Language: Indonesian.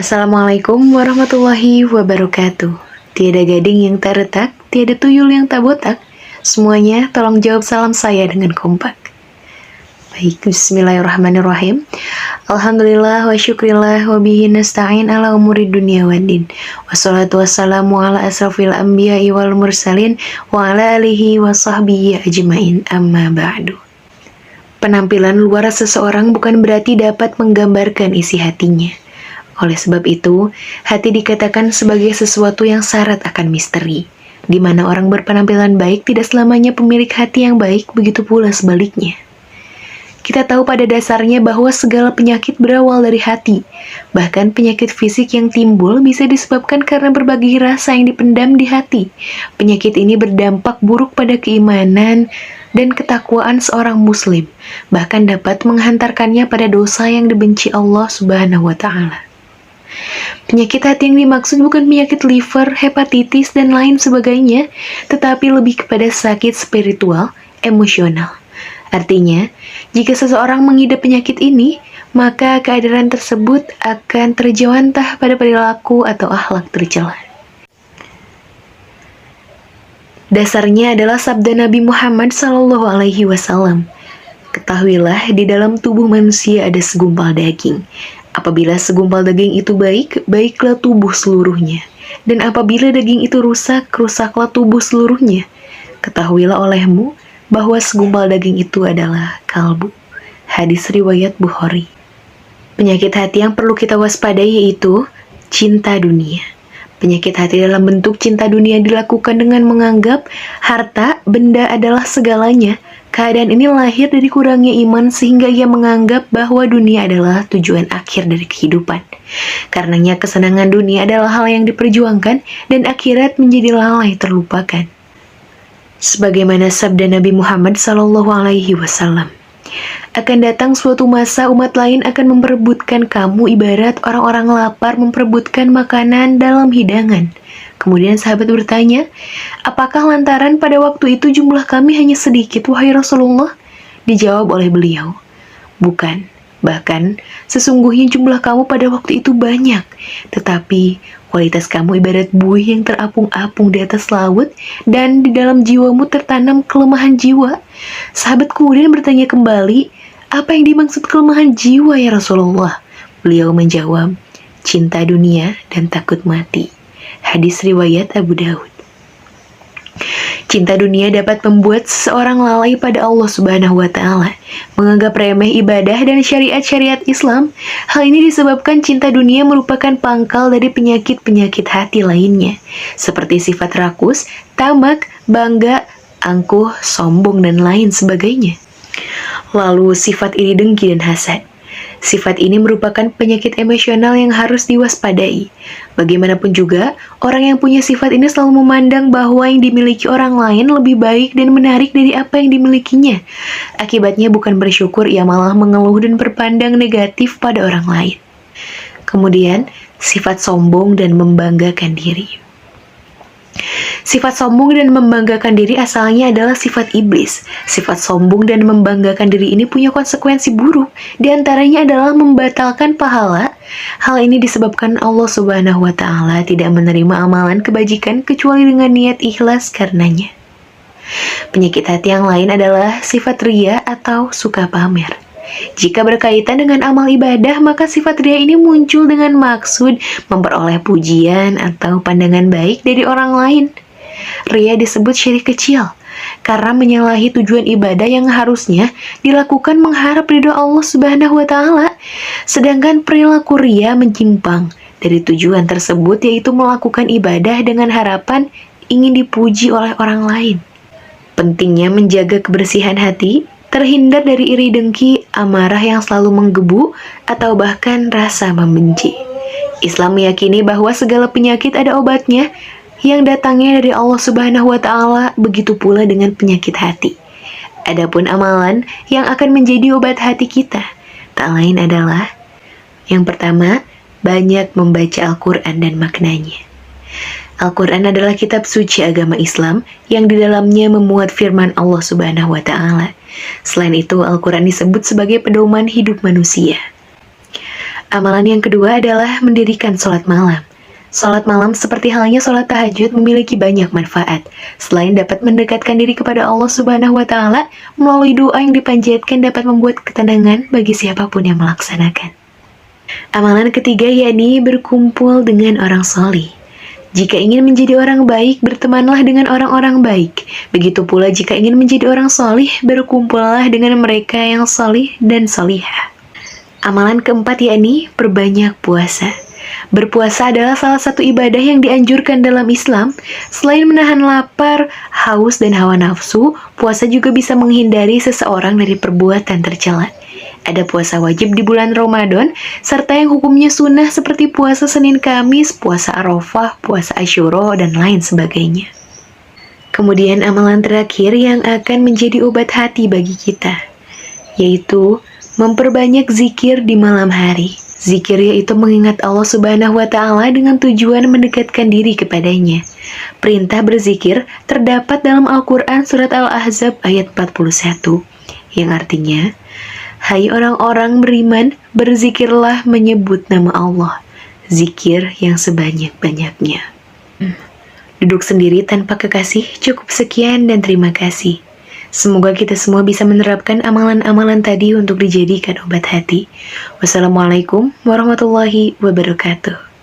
Assalamualaikum warahmatullahi wabarakatuh. Tiada gading yang tak retak, tiada tuyul yang tak botak. Semuanya tolong jawab salam saya dengan kompak. Baik, bismillahirrahmanirrahim. Alhamdulillah wa syukrillah wa bihi nasta'in ala umuri dunia waddin. Wassalatu wassalamu ala asrafil anbiya'i wal mursalin wa ala alihi wa sahbihi ajmain, amma ba'du. Penampilan luar seseorang bukan berarti dapat menggambarkan isi hatinya. Oleh sebab itu, hati dikatakan sebagai sesuatu yang syarat akan misteri, di mana orang berpenampilan baik tidak selamanya pemilik hati yang baik, begitu pula sebaliknya. Kita tahu pada dasarnya bahwa segala penyakit berawal dari hati. Bahkan penyakit fisik yang timbul bisa disebabkan karena berbagai rasa yang dipendam di hati. Penyakit ini berdampak buruk pada keimanan dan ketakwaan seorang muslim, bahkan dapat menghantarkannya pada dosa yang dibenci Allah Subhanahu wa Ta'ala. Penyakit hati yang dimaksud bukan penyakit liver, hepatitis, dan lain sebagainya, tetapi lebih kepada sakit spiritual, emosional. Artinya, jika seseorang mengidap penyakit ini, maka keadaan tersebut akan terjawantah pada perilaku atau akhlak tercela. Dasarnya adalah sabda Nabi Muhammad SAW. Ketahuilah, di dalam tubuh manusia ada segumpal daging. Apabila segumpal daging itu baik, baiklah tubuh seluruhnya. Dan apabila daging itu rusak, rusaklah tubuh seluruhnya. Ketahuilah olehmu bahwa segumpal daging itu adalah kalbu. Hadis riwayat Bukhari. Penyakit hati yang perlu kita waspadai yaitu cinta dunia. Penyakit hati dalam bentuk cinta dunia dilakukan dengan menganggap harta, benda adalah segalanya. Keadaan ini lahir dari kurangnya iman sehingga ia menganggap bahwa dunia adalah tujuan akhir dari kehidupan. Karenanya kesenangan dunia adalah hal yang diperjuangkan dan akhirat menjadi lalai terlupakan. Sebagaimana sabda Nabi Muhammad SAW, akan datang suatu masa umat lain akan memperebutkan kamu ibarat orang-orang lapar memperebutkan makanan dalam hidangan. Kemudian sahabat bertanya, apakah lantaran pada waktu itu jumlah kami hanya sedikit, wahai Rasulullah? Dijawab oleh beliau, bukan. Bahkan, sesungguhnya jumlah kamu pada waktu itu banyak. Tetapi, kualitas kamu ibarat buih yang terapung-apung di atas laut dan di dalam jiwamu tertanam kelemahan jiwa. Sahabat kemudian bertanya kembali, apa yang dimaksud kelemahan jiwa ya Rasulullah? Beliau menjawab, cinta dunia dan takut mati. Hadis riwayat Abu Daud. Cinta dunia dapat membuat seseorang lalai pada Allah Subhanahu wa Ta'ala, menganggap remeh ibadah dan syariat-syariat Islam. Hal ini disebabkan cinta dunia merupakan pangkal dari penyakit-penyakit hati lainnya, seperti sifat rakus, tamak, bangga, angkuh, sombong, dan lain sebagainya. Lalu sifat iri dengki dan hasad. Sifat ini merupakan penyakit emosional yang harus diwaspadai. Bagaimanapun juga, orang yang punya sifat ini selalu memandang bahwa yang dimiliki orang lain lebih baik dan menarik dari apa yang dimilikinya. Akibatnya bukan bersyukur, ia malah mengeluh dan berpandang negatif pada orang lain. Kemudian, sifat sombong dan membanggakan diri. Sifat sombong dan membanggakan diri asalnya adalah sifat iblis. Sifat sombong dan membanggakan diri ini punya konsekuensi buruk. Di antaranya adalah membatalkan pahala. Hal ini disebabkan Allah Subhanahu wa Ta'ala tidak menerima amalan kebajikan kecuali dengan niat ikhlas karenanya. Penyakit hati yang lain adalah sifat ria atau suka pamer. Jika berkaitan dengan amal ibadah, maka sifat ria ini muncul dengan maksud memperoleh pujian atau pandangan baik dari orang lain. Ria disebut syirik kecil karena menyalahi tujuan ibadah yang harusnya dilakukan mengharap ridho Allah Subhanahu wa Ta'ala. Sedangkan perilaku ria menyimpang dari tujuan tersebut, yaitu melakukan ibadah dengan harapan ingin dipuji oleh orang lain. Pentingnya menjaga kebersihan hati, terhindar dari iri dengki, amarah yang selalu menggebu, atau bahkan rasa membenci. Islam meyakini bahwa segala penyakit ada obatnya yang datangnya dari Allah Subhanahu wa Ta'ala, begitu pula dengan penyakit hati. Adapun amalan yang akan menjadi obat hati kita, tak lain adalah yang pertama, banyak membaca Al-Quran dan maknanya. Al-Quran adalah kitab suci agama Islam yang di dalamnya memuat firman Allah Subhanahu wa Ta'ala. Selain itu, Al-Quran disebut sebagai pedoman hidup manusia. Amalan yang kedua adalah mendirikan sholat malam. Sholat malam seperti halnya sholat tahajud memiliki banyak manfaat. Selain dapat mendekatkan diri kepada Allah Subhanahu wa Ta'ala, melalui doa yang dipanjatkan dapat membuat ketenangan bagi siapapun yang melaksanakan. Amalan ketiga yakni berkumpul dengan orang solih. Jika ingin menjadi orang baik, bertemanlah dengan orang-orang baik. Begitu pula jika ingin menjadi orang solih, berkumpullah dengan mereka yang solih dan solihah. Amalan keempat yakni perbanyak puasa. Berpuasa adalah salah satu ibadah yang dianjurkan dalam Islam. Selain menahan lapar, haus, dan hawa nafsu, puasa juga bisa menghindari seseorang dari perbuatan tercela. Ada puasa wajib di bulan Ramadan, serta yang hukumnya sunnah seperti puasa Senin Kamis, puasa Arafah, puasa Asyura, dan lain sebagainya. Kemudian amalan terakhir yang akan menjadi obat hati bagi kita, yaitu memperbanyak zikir di malam hari. Zikir yaitu mengingat Allah Subhanahu wa Ta'ala dengan tujuan mendekatkan diri kepadanya. Perintah berzikir terdapat dalam Al-Quran surat Al-Ahzab ayat 41, yang artinya, hai orang-orang beriman, berzikirlah menyebut nama Allah, zikir yang sebanyak-banyaknya. Duduk sendiri tanpa kekasih, cukup sekian dan terima kasih. Semoga kita semua bisa menerapkan amalan-amalan tadi untuk dijadikan obat hati. Wassalamualaikum warahmatullahi wabarakatuh.